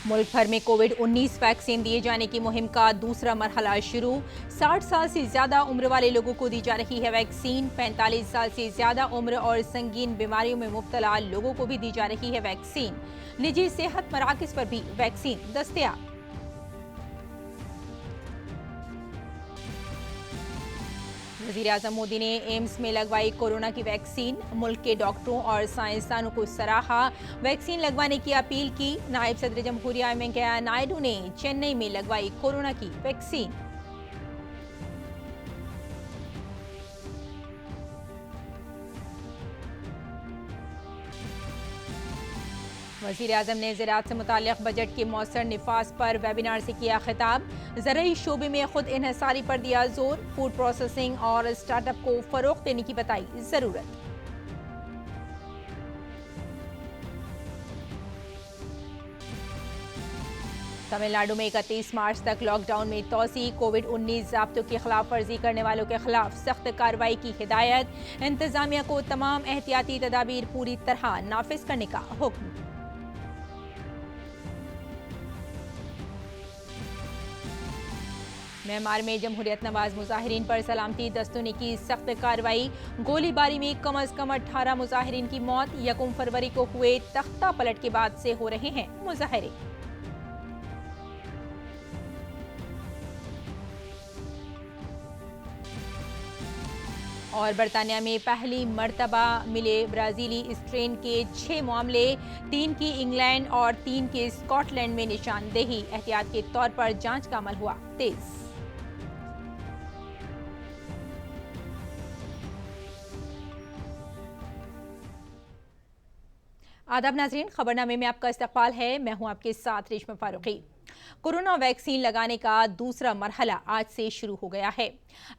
मुल्क भर में कोविड-19 वैक्सीन दिए जाने की मुहिम का दूसरा मरहला शुरू। 60 साल से ज्यादा उम्र वाले लोगों को दी जा रही है वैक्सीन। 45 साल से ज्यादा उम्र और संगीन बीमारियों में मुब्तला लोगों को भी दी जा रही है वैक्सीन। निजी सेहत मराकज पर भी वैक्सीन दस्तयाब। वज़ीर-ए-आज़म मोदी ने एम्स में लगवाई कोरोना की वैक्सीन। मुल्क के डॉक्टरों और साइंसदानों को सराहा। वैक्सीन लगवाने की अपील की। नायब सदर जमहूरिया वेंकैया नायडू ने चेन्नई में लगवाई कोरोना की वैक्सीन। वज़ीर-ए-आज़म ने ज़राअत से मुताल्लिक़ बजट के मौसर निफाज पर वेबिनार से किया खिताब। ज़रई शोबे में खुद इन्हिसारी पर दिया जोर। फूड प्रोसेसिंग और स्टार्टअप को फ़रोग़ देने की बताई ज़रूरत। तमिलनाडु में 31 मार्च तक लॉकडाउन में तोसी। कोविड-19 ज़ाब्तों की खिलाफ वर्जी करने वालों के खिलाफ सख्त कार्रवाई की हिदायत। इंतजामिया को तमाम एहतियाती तदाबीर पूरी तरह नाफिज करने का हुक्म। म्यांमार में जमहूरियत नवाज मुजाहिरीन पर सलामती दस्तों ने की सख्त कार्रवाई। गोलीबारी में कम अज कम 18 मुजाहिरीन की मौत। 1 फरवरी को हुए तख्ता पलट के बाद से हो रहे हैं मुजाहरे। और बरतानिया में पहली मर्तबा मिले ब्राजीली स्ट्रेन के 6 मामले। 3 की इंग्लैंड और 3 की स्कॉटलैंड में निशानदेही। एहतियात के तौर पर जांच का अमल हुआ तेज। आदाब नाजरीन, खबरनामे में आपका इस्तकबाल है। मैं हूं आपके साथ रेशमा फारूकी। कोरोना वैक्सीन लगाने का दूसरा मरहला आज से शुरू हो गया है।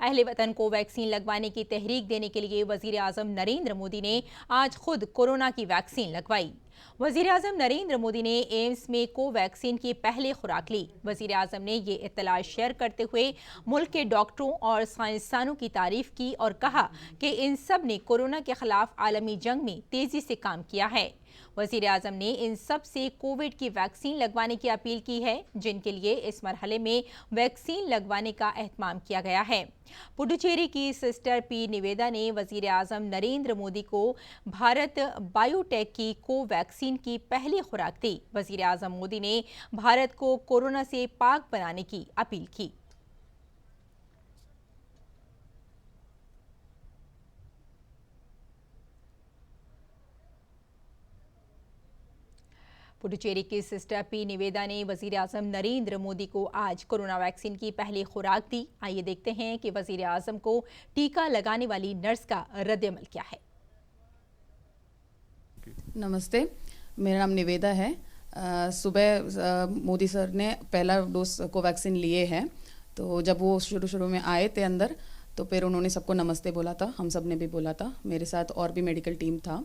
अहले वतन को वैक्सीन लगवाने की तहरीक देने के लिए वजीर आजम नरेंद्र मोदी ने आज खुद कोरोना की वैक्सीन लगवाई। वजीर आजम नरेंद्र मोदी ने एम्स में कोवैक्सीन की पहली खुराक ली। वजीर आजम ने ये इत्तला शेयर करते हुए मुल्क के डॉक्टरों और साइंसदानों की तारीफ की और कहा कि इन सब ने कोरोना के खिलाफ आलमी जंग में तेजी से काम किया है। वजीर आजम ने इन सब से कोविड की वैक्सीन लगवाने की अपील की है, जिनके लिए इस मरहले में वैक्सीन लगवाने का एहतमाम किया गया है। पुडुचेरी की सिस्टर पी निवेदा ने वजीर आजम नरेंद्र मोदी को भारत बायोटेक की कोवैक्सीन की पहली खुराक दी। वजीर आजम मोदी ने भारत को कोरोना से पाक बनाने की अपील की। पुडुचेरी की सिस्टर पी निवेदा ने वजीर आजम नरेंद्र मोदी को आज कोरोना वैक्सीन की पहली खुराक दी। आइए देखते हैं कि वजीर आजम को टीका लगाने वाली नर्स का रद्द-ए-अमल क्या है। नमस्ते, मेरा नाम निवेदा है। सुबह मोदी सर ने पहला डोज कोवैक्सीन लिए हैं, तो जब वो शुरू में आए थे अंदर, तो फिर उन्होंने सबको नमस्ते बोला था। हम सब ने भी बोला था। मेरे साथ और भी मेडिकल टीम था,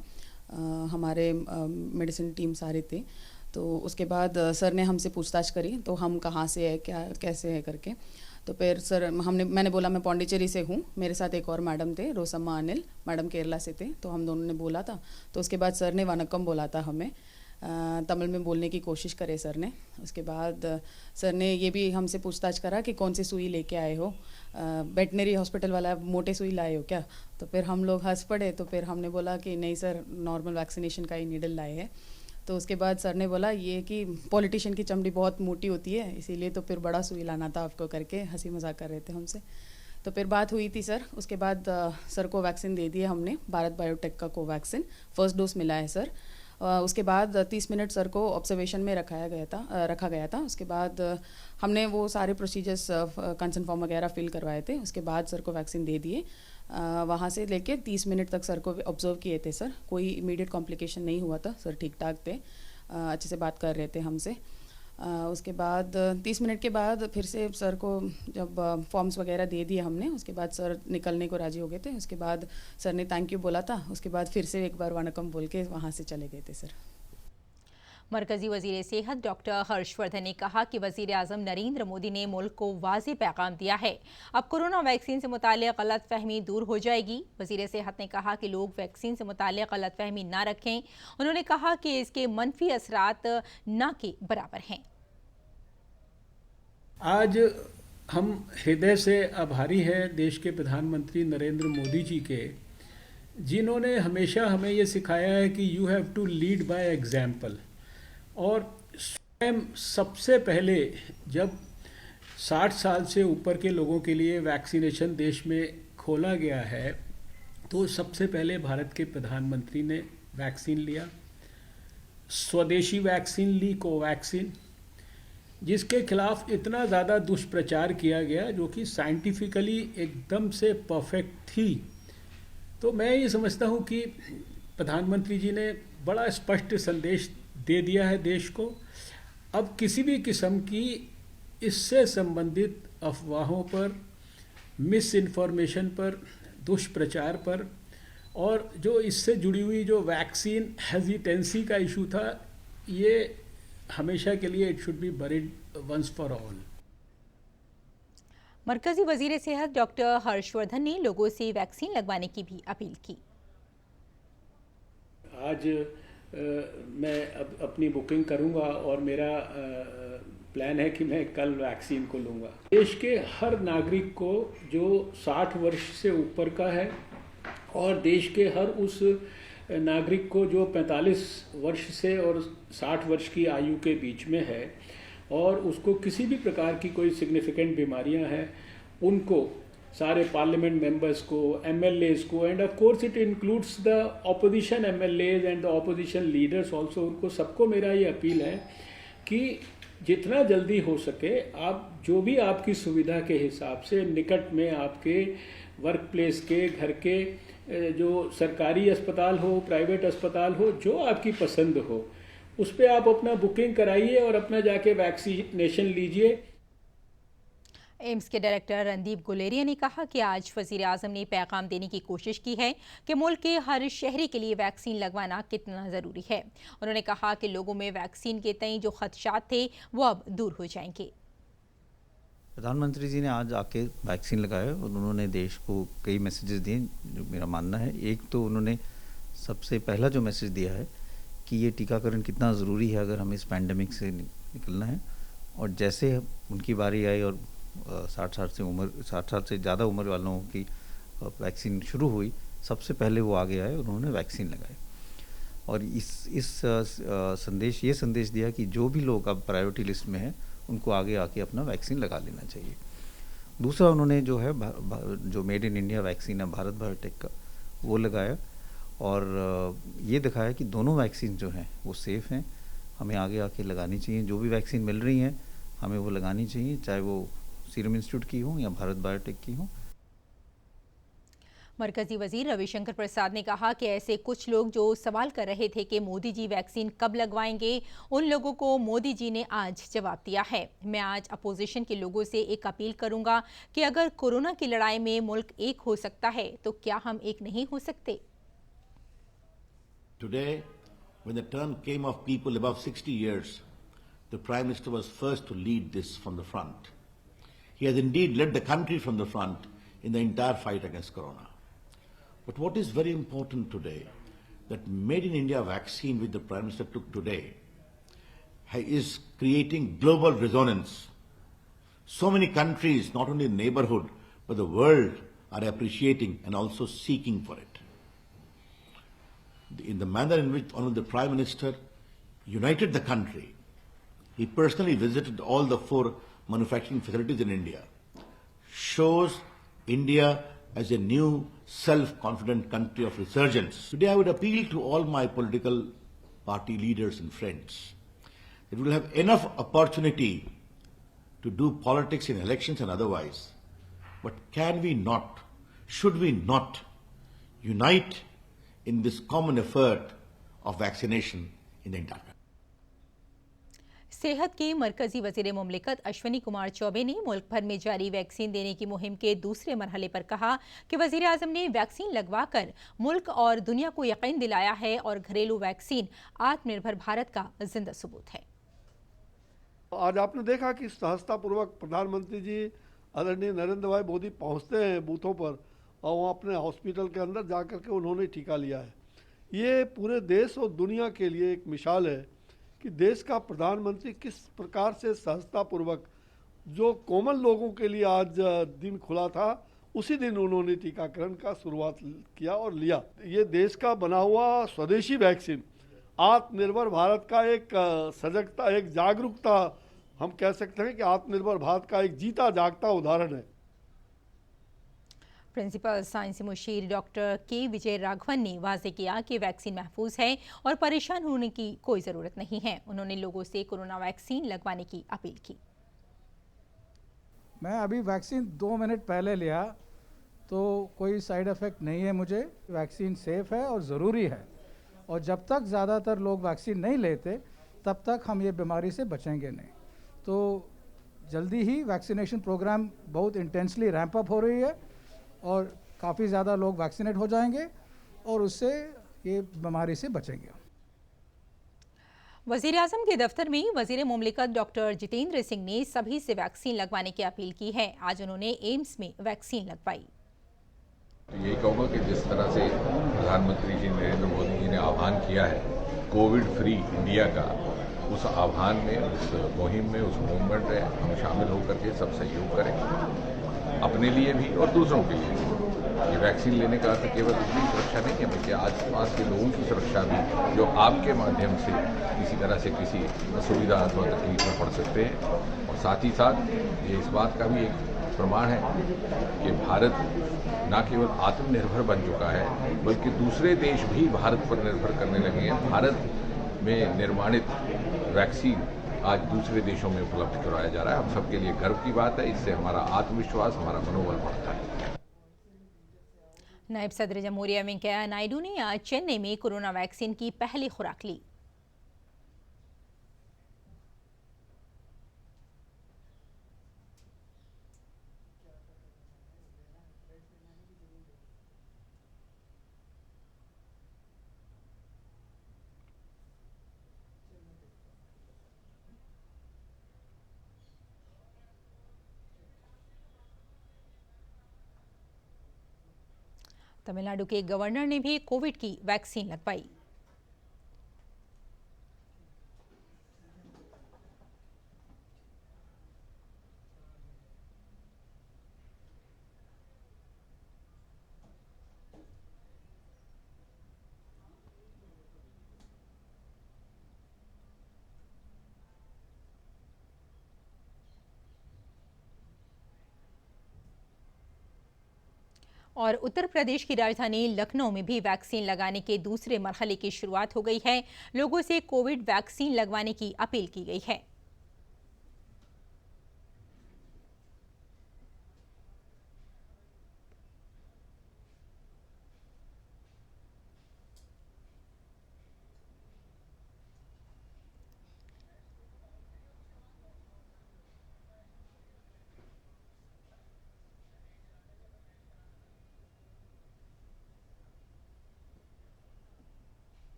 हमारे मेडिसिन टीम सारे थे। तो उसके बाद सर ने हमसे पूछताछ करी, तो हम कहाँ से है, क्या कैसे है करके। तो फिर मैंने बोला मैं पौंडीचेरी से हूँ। मेरे साथ एक और मैडम थे, रोसम्मा अनिल मैडम, केरला से थे। तो हम दोनों ने बोला था। तो उसके बाद सर ने वनक्कम बोला था हमें, तमिल में बोलने की कोशिश करे सर ने। उसके बाद सर ने ये भी हमसे पूछताछ करा कि कौन सी सुई लेके आए हो, वेटनरी हॉस्पिटल वाला मोटे सुई लाए हो क्या। तो फिर हम लोग हंस पड़े। तो फिर हमने बोला कि नहीं सर, नॉर्मल वैक्सीनेशन का ही नीडल लाए हैं। तो उसके बाद सर ने बोला ये कि पॉलिटिशियन की चमड़ी बहुत मोटी होती है, इसीलिए तो फिर बड़ा सुई लाना था आपको करके हंसी मजाक कर रहे थे हमसे। तो फिर बात हुई थी सर। उसके बाद सर को वैक्सीन दे दिए हमने, भारत बायोटेक का कोवैक्सीन फर्स्ट डोज मिला है सर। उसके बाद 30 मिनट सर को ऑब्जर्वेशन में रखा गया था। उसके बाद हमने वो सारे प्रोसीजर्स, कंसर्न फॉर्म वगैरह फिल करवाए थे। उसके बाद सर को वैक्सीन दे दिए। वहाँ से लेके 30 मिनट तक सर को ऑब्जर्व किए थे सर। कोई इमीडिएट कॉम्प्लिकेशन नहीं हुआ था सर, ठीक ठाक थे, अच्छे से बात कर रहे थे हमसे। उसके बाद 30 मिनट के बाद फिर से सर को जब फॉर्म्स वगैरह दे दिए हमने, उसके बाद सर निकलने को राजी हो गए थे। उसके बाद सर ने थैंक यू बोला था। उसके बाद फिर से एक बार वनकम बोल के वहाँ से चले गए थे सर। मरकजी वजीर सेहत डॉक्टर हर्षवर्धन ने कहा कि वजीर आजम नरेंद्र मोदी ने मुल्क को वाज़ेह पैगाम दिया है। अब कोरोना वैक्सीन से मुताल्लिक़ गलत फहमी दूर हो जाएगी। वजीर सेहत ने कहा कि लोग वैक्सीन से मुताल्लिक़ गलत फहमी ना रखें। उन्होंने कहा कि इसके मनफी असरात ना के बराबर हैं। आज हम हृदय से आभारी हैं देश के प्रधानमंत्री नरेंद्र मोदी जी के, जिन्होंने हमेशा हमें ये सिखाया है कि you have to lead by example. और स्वयं सबसे पहले जब 60 साल से ऊपर के लोगों के लिए वैक्सीनेशन देश में खोला गया है, तो सबसे पहले भारत के प्रधानमंत्री ने वैक्सीन लिया। स्वदेशी वैक्सीन ली, कोवैक्सीन, जिसके खिलाफ इतना ज़्यादा दुष्प्रचार किया गया, जो कि साइंटिफिकली एकदम से परफेक्ट थी। तो मैं ये समझता हूँ कि प्रधानमंत्री जी ने बड़ा स्पष्ट संदेश दे दिया है देश को। अब किसी भी किस्म की इससे संबंधित अफवाहों पर, मिस इन्फॉर्मेशन पर, दुष्प्रचार पर, और जो इससे जुड़ी हुई जो वैक्सीन हेजिटेंसी का इशू था, ये हमेशा के लिए it should be buried once for all. मरकजी वजीर सेहत डॉक्टर हर्षवर्धन ने लोगों से वैक्सीन लगवाने की भी अपील की। आज मैं अपनी बुकिंग करूंगा और मेरा प्लान है कि मैं कल वैक्सीन को लूँगा। देश के हर नागरिक को जो 60 वर्ष से ऊपर का है, और देश के हर उस नागरिक को जो 45 वर्ष से और 60 वर्ष की आयु के बीच में है, और उसको किसी भी प्रकार की कोई सिग्निफिकेंट बीमारियां हैं, उनको, सारे पार्लियामेंट मेंबर्स को, एमएलएज को, end of course it includes the opposition MLAs and the opposition leaders also, उनको सबको मेरा ये अपील है कि जितना जल्दी हो सके आप जो भी आपकी सुविधा के हिसाब से निकट में आपके वर्क प्लेस के, घर के जो सरकारी अस्पताल हो, प्राइवेट अस्पताल हो, जो आपकी पसंद हो, उस पर आप अपना बुकिंग कराइए और अपना जाके वैक्सीनेशन लीजिए। एम्स के डायरेक्टर रणदीप गुलेरिया ने कहा कि आज वजीर आजम ने पैगाम देने की कोशिश की है कि मुल्क के हर शहरी के लिए वैक्सीन लगवाना कितना ज़रूरी है। उन्होंने कहा कि लोगों में वैक्सीन के तय जो खदशात थे वो अब दूर हो जाएंगे। प्रधानमंत्री जी ने आज आके वैक्सीन लगाया और उन्होंने देश को कई मैसेजेस दिए, जो मेरा मानना है। एक तो उन्होंने सबसे पहला जो मैसेज दिया है कि ये टीकाकरण कितना ज़रूरी है अगर हमें इस पैंडेमिक से निकलना है। और जैसे उनकी बारी आई और 60 साल से ज़्यादा उम्र वालों की वैक्सीन शुरू हुई, सबसे पहले वो आगे आए और उन्होंने वैक्सीन लगाई। और इस ये संदेश दिया कि जो भी लोग अब प्रायोरिटी लिस्ट में हैं उनको आगे आके अपना वैक्सीन लगा लेना चाहिए। दूसरा, उन्होंने जो है जो मेड इन इंडिया वैक्सीन है भारत बायोटेक का, वो लगाया और ये दिखाया कि दोनों वैक्सीन जो हैं वो सेफ़ हैं, हमें आगे आके लगानी चाहिए। जो भी वैक्सीन मिल रही हैं हमें वो लगानी चाहिए, चाहे वो सीरम इंस्टीट्यूट की हो या भारत बायोटेक की हो। मरकजी वजीर रविशंकर प्रसाद ने कहा कि ऐसे कुछ लोग जो सवाल कर रहे थे कि मोदी जी वैक्सीन कब लगवाएंगे, उन लोगों को मोदी जी ने आज जवाब दिया है। मैं आज अपोजिशन के लोगों से एक अपील करूंगा कि अगर कोरोना की लड़ाई में मुल्क एक हो सकता है तो क्या हम एक नहीं हो सकते। Today, when the turn came of people above 60 years, the Prime Minister was first to lead this from the front. He has indeed led the country from the front in the entire fight against corona. But what is very important today, that Made in India vaccine which the Prime Minister took today is creating global resonance. So many countries, not only in the neighborhood, but the world are appreciating and also seeking for it. In the manner in which the Prime Minister united the country, he personally visited all the 4 manufacturing facilities in India, shows India as a new self-confident country of resurgence. Today I would appeal to all my political party leaders and friends that we will have enough opportunity to do politics in elections and otherwise, but can we not, should we not unite in this common effort of vaccination in the entire country? सेहत के मरकजी वजीर मुमलिकत अश्विनी कुमार चौबे ने मुल्क भर में जारी vaccine देने की मुहिम के दूसरे मरहले पर कहा कि वजीर आजम ने वैक्सीन लगवाकर मुल्क और दुनिया को यकीन दिलाया है और घरेलू वैक्सीन आत्मनिर्भर भारत का जिंदा सबूत है। आज आपने देखा कि सहजतापूर्वक प्रधानमंत्री जी आदरणीय नरेंद्र भाई मोदी पहुंचते हैं बूथों पर और वहाँ अपने हॉस्पिटल के अंदर जाकर के उन्होंने टीका लिया है। ये पूरे देश और दुनिया के लिए एक मिसाल है कि देश का प्रधानमंत्री किस प्रकार से सहजतापूर्वक जो कॉमन लोगों के लिए आज दिन खुला था, उसी दिन उन्होंने टीकाकरण का शुरुआत किया और लिया। ये देश का बना हुआ स्वदेशी वैक्सीन आत्मनिर्भर भारत का एक सजगता, एक जागरूकता, हम कह सकते हैं कि आत्मनिर्भर भारत का एक जीता जागता उदाहरण है। प्रिंसिपल साइंसी मुशीर डॉक्टर के विजय राघवन ने वाजे किया कि वैक्सीन महफूज है और परेशान होने की कोई ज़रूरत नहीं है। उन्होंने लोगों से कोरोना वैक्सीन लगवाने की अपील की। मैं अभी वैक्सीन 2 मिनट पहले लिया, तो कोई साइड इफ़ेक्ट नहीं है मुझे। वैक्सीन सेफ़ है और ज़रूरी है, और जब तक ज़्यादातर लोग वैक्सीन नहीं लेते तब तक हम ये बीमारी से बचेंगे नहीं। तो जल्दी ही वैक्सीनेशन प्रोग्राम बहुत इंटेंसली रैंप अप हो रही है और काफ़ी ज़्यादा लोग वैक्सीनेट हो जाएंगे और उससे ये बीमारी से बचेंगे। वज़ीर आज़म के दफ्तर में वज़ीर मुमलिकत डॉक्टर जितेंद्र सिंह ने सभी से वैक्सीन लगवाने की अपील की है। आज उन्होंने एम्स में वैक्सीन लगवाई। यही कहूँगा कि जिस तरह से प्रधानमंत्री जी नरेंद्र मोदी जी ने आह्वान किया है कोविड फ्री इंडिया का, उस आह्वान में, उस मुहिम में, उस मूवमेंट में हम शामिल होकर के सब सहयोग करें, अपने लिए भी और दूसरों के लिए भी। ये वैक्सीन लेने का अर्थ केवल अपनी सुरक्षा नहीं है बल्कि आसपास के लोगों की सुरक्षा भी, जो आपके माध्यम से किसी तरह से किसी असुविधा अथवा तकलीफ में पड़ सकते हैं। और साथ ही साथ ये इस बात का भी एक प्रमाण है कि भारत न केवल आत्मनिर्भर बन चुका है बल्कि दूसरे देश भी भारत पर निर्भर करने लगे हैं। भारत में निर्माणित वैक्सीन आज दूसरे देशों में उपलब्ध करवाया जा रहा है। हम सबके लिए गर्व की बात है। इससे हमारा आत्मविश्वास, हमारा मनोबल बढ़ता है। नायब सदर जमहूरिया वेंकैया नायडू ने आज चेन्नई में कोरोना वैक्सीन की पहली खुराक ली। तमिलनाडु के गवर्नर ने भी कोविड की वैक्सीन लगवाई। और उत्तर प्रदेश की राजधानी लखनऊ में भी वैक्सीन लगाने के दूसरे मरहले की शुरुआत हो गई है। लोगों से कोविड वैक्सीन लगवाने की अपील की गई है।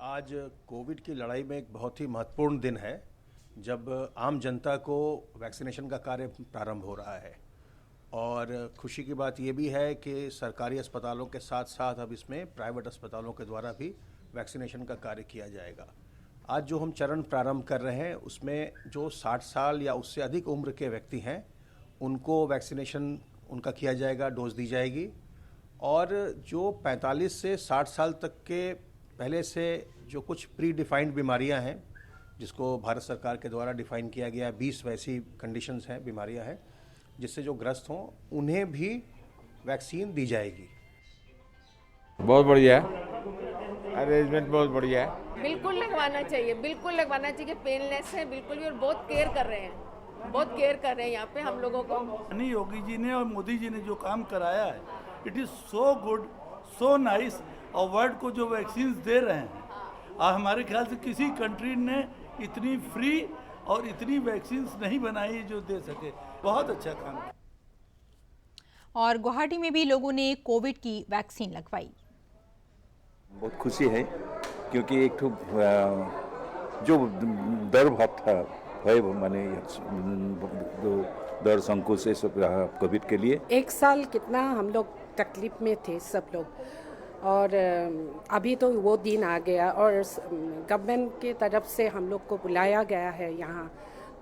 आज कोविड की लड़ाई में एक बहुत ही महत्वपूर्ण दिन है, जब आम जनता को वैक्सीनेशन का कार्य प्रारंभ हो रहा है। और खुशी की बात ये भी है कि सरकारी अस्पतालों के साथ साथ अब इसमें प्राइवेट अस्पतालों के द्वारा भी वैक्सीनेशन का कार्य किया जाएगा। आज जो हम चरण प्रारंभ कर रहे हैं उसमें जो 60 साल या उससे अधिक उम्र के व्यक्ति हैं उनको वैक्सीनेशन उनका किया जाएगा, डोज दी जाएगी। और जो 45 से 60 साल तक के पहले से जो कुछ प्री डिफाइंड बीमारियां हैं, जिसको भारत सरकार के द्वारा डिफाइन किया गया, 20 वैसी कंडीशंस हैं, बीमारियां हैं जिससे जो ग्रस्त हों, उन्हें भी वैक्सीन दी जाएगी। बहुत बढ़िया है, अरेंजमेंट बहुत बढ़िया है। बिल्कुल लगवाना चाहिए, बिल्कुल लगवाना चाहिए। पेनलेस है बिल्कुल भी, और बहुत केयर कर रहे हैं, बहुत केयर कर रहे हैं यहाँ पे हम लोगों को। योगी जी ने और मोदी जी ने जो काम कराया है, it is so good, so nice. और वर्ल्ड को जो वैक्सीन दे रहे हैं, और हमारे ख्याल से किसी कंट्री ने इतनी फ्री और इतनी वैक्सीन नहीं बनाई जो दे सके। बहुत अच्छा काम। और गुवाहाटी में भी लोगों ने कोविड की वैक्सीन लगवाई। बहुत खुशी है क्योंकि एक तो जो डर भाव था भय माने डर संकोच से सब कोविड के लिए। एक साल कितना हम लोग तकलीफ में थे सब लोग, और अभी तो वो दिन आ गया और गवर्नमेंट की तरफ से हम लोग को बुलाया गया है यहाँ,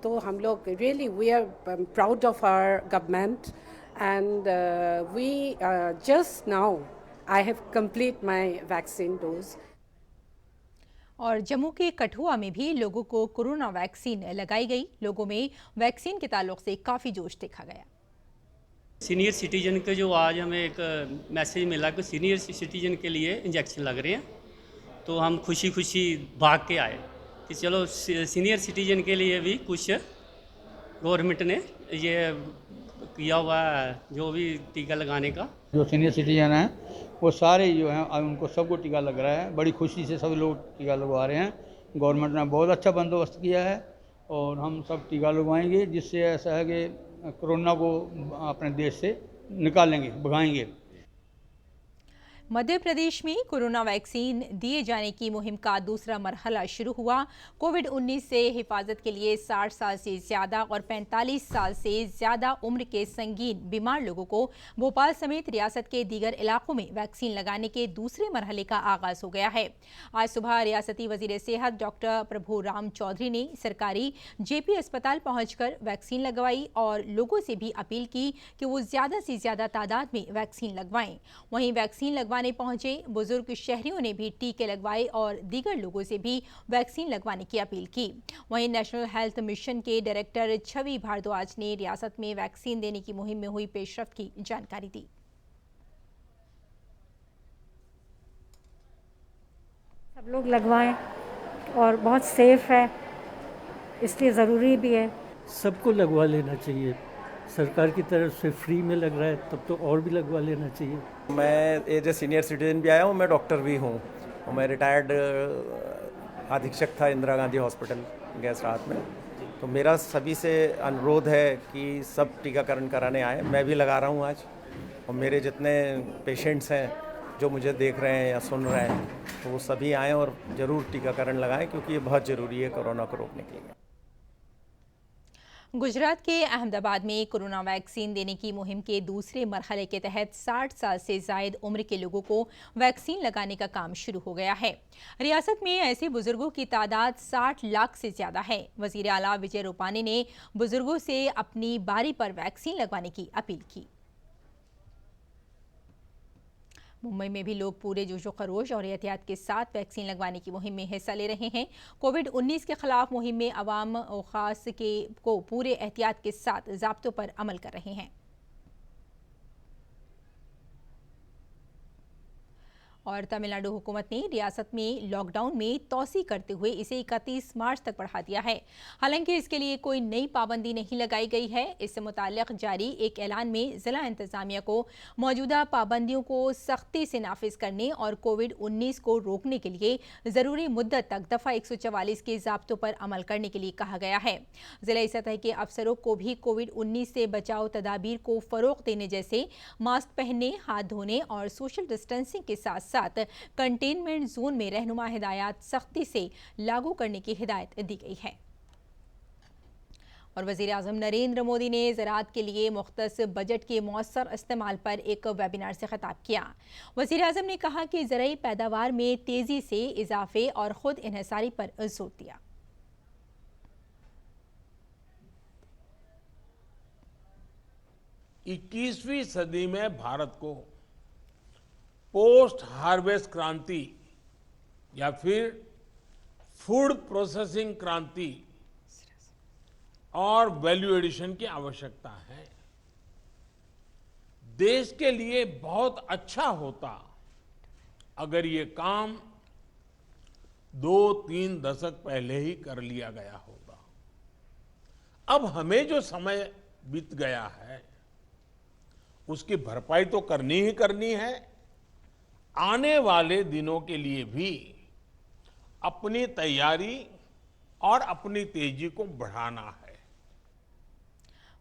तो हम लोग really we are proud of our government and we just now I have complete my vaccine dose. और जम्मू के कठुआ में भी लोगों को कोरोना वैक्सीन लगाई गई। लोगों में वैक्सीन के ताल्लुक से काफ़ी जोश देखा गया। सीनियर सिटीजन के जो आज हमें एक मैसेज मिला कि सीनियर सिटीजन के लिए इंजेक्शन लग रहे हैं, तो हम खुशी खुशी भाग के आए कि चलो सीनियर सिटीजन के लिए भी कुछ गवर्नमेंट ने ये किया हुआ है, जो भी टीका लगाने का। जो सीनियर सिटीजन हैं वो सारे जो हैं उनको सबको टीका लग रहा है, बड़ी खुशी से सब लोग टीका लगवा रहे हैं। गवर्नमेंट ने बहुत अच्छा बंदोबस्त किया है और हम सब टीका लगवाएंगे, जिससे ऐसा है कि कोरोना को अपने देश से निकालेंगे, भगाएंगे। मध्य प्रदेश में कोरोना वैक्सीन दिए जाने की मुहिम का दूसरा मरहला शुरू हुआ। कोविड-19 से हिफाजत के लिए 60 साल से ज़्यादा और 45 साल से ज़्यादा उम्र के संगीन बीमार लोगों को भोपाल समेत रियासत के दीगर इलाकों में वैक्सीन लगाने के दूसरे मरहले का आगाज हो गया है। आज सुबह रियासती वजीर सेहत डॉक्टर प्रभु राम चौधरी ने सरकारी जेपी अस्पताल पहुंचकर वैक्सीन लगवाई और लोगों से भी अपील की कि वो ज़्यादा से ज़्यादा तादाद में वैक्सीन लगवाएं। वहीं वैक्सीन लगवाने पहुंचे बुजुर्ग शहरियों ने भी टीके लगवाए और दीगर लोगों से भी वैक्सीन लगवाने की अपील की। वहीं नेशनल हेल्थ मिशन के डायरेक्टर छवि भारद्वाज ने रियासत में वैक्सीन देने की मुहिम में हुई पेशरफ्त की जानकारी दी। सब लोग लगवाएं और बहुत सेफ है, इसलिए ज़रूरी भी है। सबको लगवा लेना चाहिए, सरकार की तरफ से फ्री में लग रहा है, तब तो और भी लगवा लेना चाहिए। मैं एज ए सीनियर सिटीजन भी आया हूँ, मैं डॉक्टर भी हूँ और मैं रिटायर्ड अधीक्षक था इंदिरा गांधी हॉस्पिटल गैस रात में। तो मेरा सभी से अनुरोध है कि सब टीकाकरण कराने आए। मैं भी लगा रहा हूँ आज, और मेरे जितने पेशेंट्स हैं जो मुझे देख रहे हैं या सुन रहे हैं, तो वो सभी आएँ और ज़रूर टीकाकरण लगाएं, क्योंकि ये बहुत ज़रूरी है कोरोना को रोकने के लिए। गुजरात के अहमदाबाद में कोरोना वैक्सीन देने की मुहिम के दूसरे मरहले के तहत 60 साल से जायद उम्र के लोगों को वैक्सीन लगाने का काम शुरू हो गया है। रियासत में ऐसे बुजुर्गों की तादाद 60 लाख से ज्यादा है। वजीर आला विजय रूपानी ने बुजुर्गों से अपनी बारी पर वैक्सीन लगवाने की अपील की। मुंबई में भी लोग पूरे जोशो खरोश और एहतियात के साथ वैक्सीन लगवाने की मुहिम में हिस्सा ले रहे हैं। कोविड-19 के खिलाफ मुहिम में अवाम और खास को पूरे एहतियात के साथ ज़ाब्तों पर अमल कर रहे हैं। और तमिलनाडु हुकूमत ने रियासत में लॉकडाउन में तोसी करते हुए इसे 31 मार्च तक बढ़ा दिया है। हालांकि इसके लिए कोई नई पाबंदी नहीं लगाई गई है। इससे मुताल्लिक जारी एक ऐलान में जिला इंतजामिया को मौजूदा पाबंदियों को सख्ती से नाफिज करने और कोविड-19 को रोकने के लिए ज़रूरी मुद्दत तक दफ़ा 144 के ज़ाब्तों पर अमल करने के लिए कहा गया है। जिला सतह के अफसरों को भी कोविड-19 से बचाव तदाबीर को फ़रोग़ देने जैसे मास्क पहनने, हाथ धोने और सोशल डिस्टेंसिंग के साथ कंटेनमेंट जोन में रहनुमा हिदायत सख्ती से लागू करने की हिदायत दी गई है। और वज़ीर आज़म नरेंद्र मोदी ने ज़राअत के लिए मुख्तस बजट के मौसर इस्तेमाल पर एक वेबिनार से खिताब किया। वज़ीर आज़म ने कहा कि ज़राई पैदावार में तेज़ी से इजाफे और खुद इन्हिसारी पर जोर दिया। 21वीं सदी में भारत को पोस्ट हार्वेस्ट क्रांति या फिर फूड प्रोसेसिंग क्रांति और वैल्यू एडिशन की आवश्यकता है। देश के लिए बहुत अच्छा होता अगर ये काम 2-3 दशक पहले ही कर लिया गया होता। अब हमें जो समय बीत गया है उसकी भरपाई तो करनी ही करनी है। आने वाले दिनों के लिए भी अपनी तैयारी और अपनी तेजी को बढ़ाना है।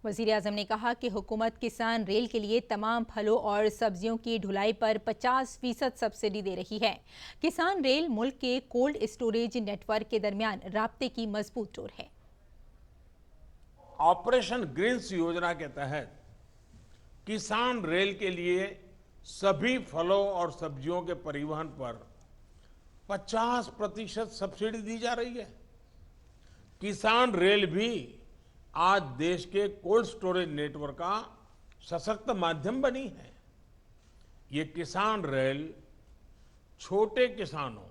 वज़ीर आज़म ने कहा कि हुकूमत किसान रेल के लिए तमाम फलों और सब्जियों की ढुलाई पर 50% सब्सिडी दे रही है। किसान रेल मुल्क के कोल्ड स्टोरेज नेटवर्क के दरमियान राब्ते की मजबूत डोर है। ऑपरेशन ग्रीन्स योजना के तहत किसान रेल के लिए सभी फलों और सब्जियों के परिवहन पर 50% सब्सिडी दी जा रही है। किसान रेल भी आज देश के कोल्ड स्टोरेज नेटवर्क का सशक्त माध्यम बनी है। ये किसान रेल छोटे किसानों,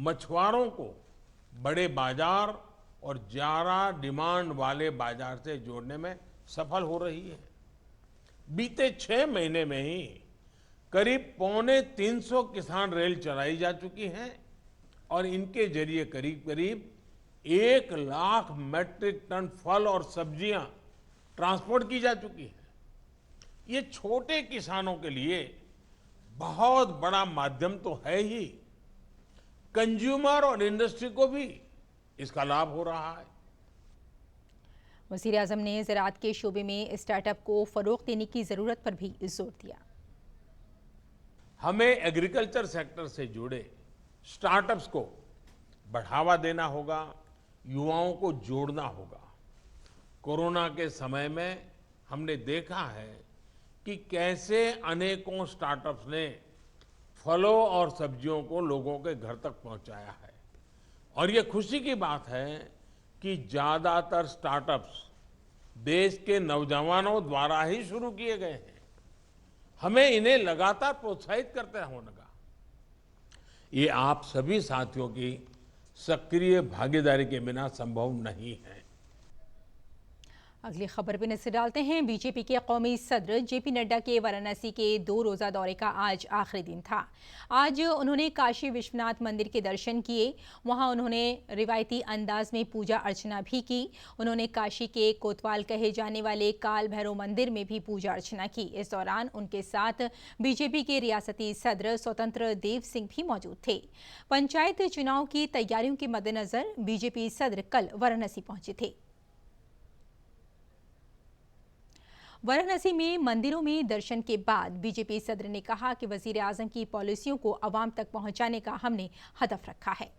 मछुआरों को बड़े बाजार और ज्यादा डिमांड वाले बाजार से जोड़ने में सफल हो रही है। बीते 6 महीने में ही करीब 350 किसान रेल चलाई जा चुकी हैं और इनके जरिए करीब 1 लाख मैट्रिक टन फल और सब्जियां ट्रांसपोर्ट की जा चुकी है। ये छोटे किसानों के लिए बहुत बड़ा माध्यम तो है ही, कंज्यूमर और इंडस्ट्री को भी इसका लाभ हो रहा है। वज़ीर आज़म ने ज़राअत के शोबे में स्टार्टअप को फरोग देने की जरूरत पर भी जोर दिया। हमें एग्रीकल्चर सेक्टर से जुड़े स्टार्टअप्स को बढ़ावा देना होगा, युवाओं को जोड़ना होगा। कोरोना के समय में हमने देखा है कि कैसे अनेकों स्टार्टअप्स ने फलों और सब्जियों को लोगों के घर तक पहुंचाया है और ये खुशी की बात है कि ज्यादातर स्टार्टअप्स देश के नौजवानों द्वारा ही शुरू किए गए हैं। हमें इन्हें लगातार प्रोत्साहित करते होने का, ये आप सभी साथियों की सक्रिय भागीदारी के बिना संभव नहीं है। अगली खबर पर नजर डालते हैं। बीजेपी के कौमी सदर जेपी नड्डा के वाराणसी के 2 रोज़ा दौरे का आज आखिरी दिन था। आज उन्होंने काशी विश्वनाथ मंदिर के दर्शन किए। वहां उन्होंने रिवायती अंदाज में पूजा अर्चना भी की। उन्होंने काशी के कोतवाल कहे जाने वाले काल भैरव मंदिर में भी पूजा अर्चना की। इस दौरान उनके साथ बीजेपी के रियासती सदर स्वतंत्र देव सिंह भी मौजूद थे। पंचायत चुनाव की तैयारियों के मद्देनजर बीजेपी सदर कल वाराणसी पहुंचे थे। वाराणसी में मंदिरों में दर्शन के बाद बीजेपी सदर ने कहा कि वजीर आजम की पॉलिसियों को अवाम तक पहुंचाने का हमने हदफ रखा है।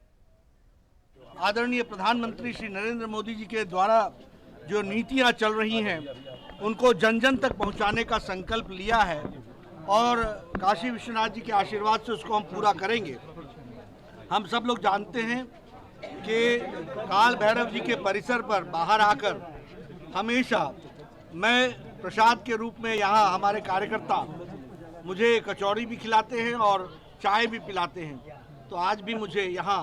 आदरणीय प्रधानमंत्री श्री नरेंद्र मोदी जी के द्वारा जो नीतियां चल रही हैं उनको जन जन तक पहुंचाने का संकल्प लिया है और काशी विश्वनाथ जी के आशीर्वाद से उसको हम पूरा करेंगे। हम सब लोग जानते हैं कि काल भैरव जी के परिसर पर बाहर आकर हमेशा मैं प्रसाद के रूप में यहाँ हमारे कार्यकर्ता मुझे कचौड़ी भी खिलाते हैं और चाय भी पिलाते हैं, तो आज भी मुझे यहाँ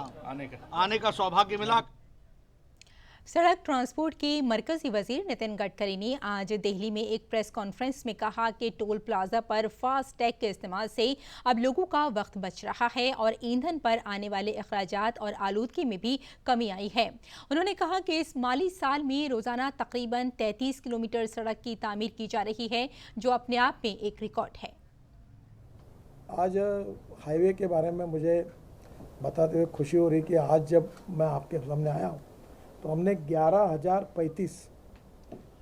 आने का सौभाग्य मिला। सड़क ट्रांसपोर्ट के मरकजी वजीर नितिन गडकरी ने आज दिल्ली में एक प्रेस कॉन्फ्रेंस में कहा कि टोल प्लाजा पर फास्ट टैग के इस्तेमाल से अब लोगों का वक्त बच रहा है और ईंधन पर आने वाले अखराजात और आलूदगी में भी कमी आई है। उन्होंने कहा कि इस माली साल में रोजाना तकरीबन 33 किलोमीटर सड़क की तामीर की जा रही है, जो अपने आप में एक रिकॉर्ड है। आज हाईवे के बारे में मुझे बताते हुए खुशी हो रही कि आज जब मैं आपके सामने आया हूँ तो हमने 11,035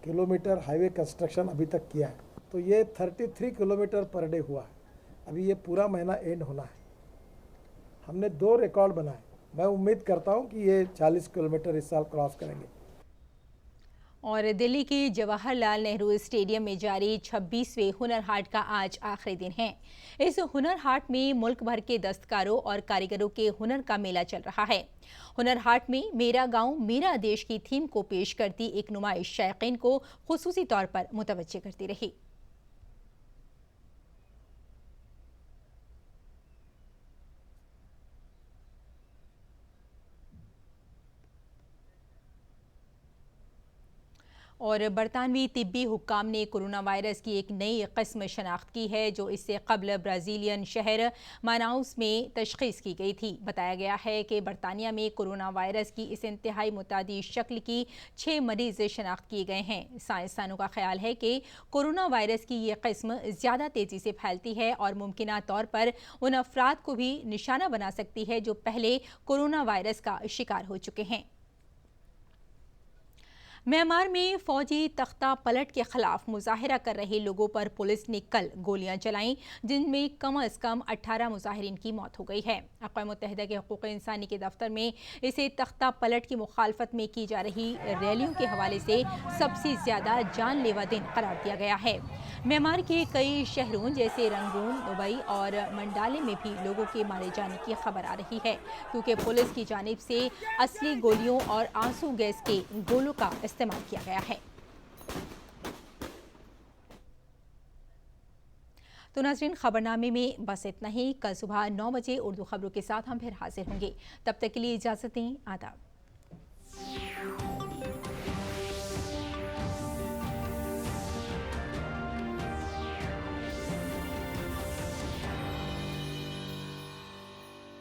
किलोमीटर हाईवे कंस्ट्रक्शन अभी तक किया है, तो ये 33 किलोमीटर पर डे हुआ है। अभी ये पूरा महीना एंड होना है। हमने 2 रिकॉर्ड बनाए। मैं उम्मीद करता हूँ कि ये 40 किलोमीटर इस साल क्रॉस करेंगे। और दिल्ली के जवाहरलाल नेहरू स्टेडियम में जारी 26वें हुनर हाट का आज आखिरी दिन है। इस हुनर हाट में मुल्क भर के दस्तकारों और कारीगरों के हुनर का मेला चल रहा है। हुनर हाट में मेरा गांव मेरा देश की थीम को पेश करती एक नुमाइश शायकीन को खुसूसी तौर पर मुतवज्जे करती रही। और बरतानवी तिब्बी हुक्काम ने कोरोना वायरस की एक नई किस्म शनाख्त की है, जो इससे कबल ब्राज़ीलियन शहर मानाउस में तशख़ीस की गई थी। बताया गया है कि बरतानिया में कोरोना वायरस की इस इंतहाई मुतादी शक्ल की 6 मरीज शनाख्त किए गए हैं। साइंसदानों का ख्याल है कि कोरोना वायरस की ये किस्म ज़्यादा तेज़ी से फैलती है और मुमकिना तौर पर उन अफराद को भी निशाना बना सकती है जो पहले कोरोना वायरस का शिकार हो चुके हैं। म्यांमार में फौजी तख्ता पलट के खिलाफ मुजाहिरा कर रहे लोगों पर पुलिस ने कल गोलियां चलाईं, जिनमें कम से कम 18 मुजाहिरीन की मौत हो गई है। अक़वाम मुत्तहिदा के हकूक़ इंसानी के दफ्तर में इसे तख्ता पलट की मुखालफत में की जा रही रैलियों के हवाले से सबसे ज़्यादा जानलेवा दिन करार दिया गया है। म्यांमार के कई शहरों जैसे रंगून, दुबई और मंडाले में भी लोगों के मारे जाने की खबर आ रही है, क्योंकि पुलिस की जानिब से असली गोलियों और आंसू गैस के गोलों का इस्तेमाल किया गया है। तो नाज़रीन, खबरनामे में बस इतना ही। कल सुबह 9 बजे उर्दू खबरों के साथ हम फिर हाजिर होंगे। तब तक के लिए इजाज़त दें। आदाब।